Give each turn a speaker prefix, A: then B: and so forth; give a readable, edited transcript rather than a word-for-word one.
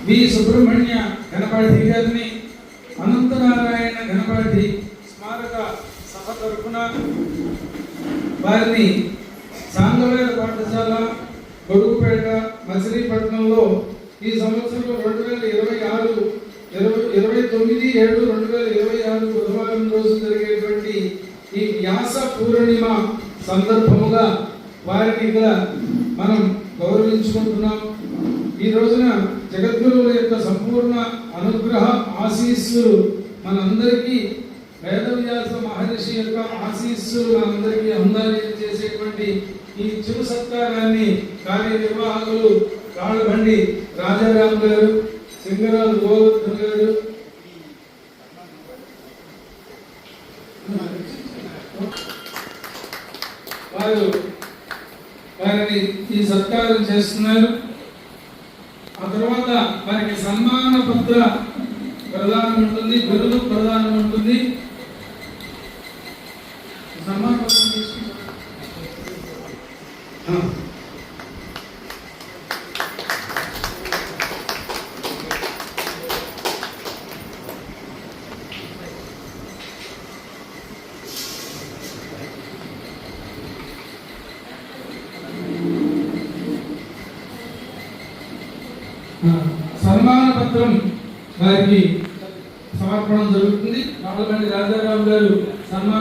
A: వి సుబ్రహ్మణ్య గణపతి గారిని అనంతనారాయణ గణపతి స్మారక సభ తరఫున వారిని సాంగవేద పాఠశాల గొడుగుపేట మచిలీపట్నంలో ఈ సంవత్సరం 29/7/2026 బుధవారం రోజు జరిగేటువంటి ఈ వ్యాస పూర్ణిమ సందర్భముగా వారిని ఇక్కడ మనం గౌరవించుకుంటున్నాం. ఈ రోజున జగద్గురువుల యొక్క సంపూర్ణ అనుగ్రహ ఆశీస్సులు మనందరికీ, వేదవ్యాస మహర్షి యొక్క ఆశీస్సులు మనందరికీ అందాలి చేసేటువంటి ఈ చిరు సత్కారాన్ని కార్యనిర్వాహకులు రాళ్ళబండి రాజారాం గారు, సింగరాజు గోవర్ధన్ గారు, వారిని ఈ సత్కారం చేస్తున్నారు. ఆ తర్వాత వారికి సన్మాన పత్ర ప్రదానం ఉంటుంది, బిరుదు ప్రదానం ఉంటుంది. సన్మాన పత్రం తీసుకుంటారు. సన్మాన పత్రం వారికి సమర్పణ జరుగుతుంది. రాళ్ళబండి రాజారాం గారు సన్మాన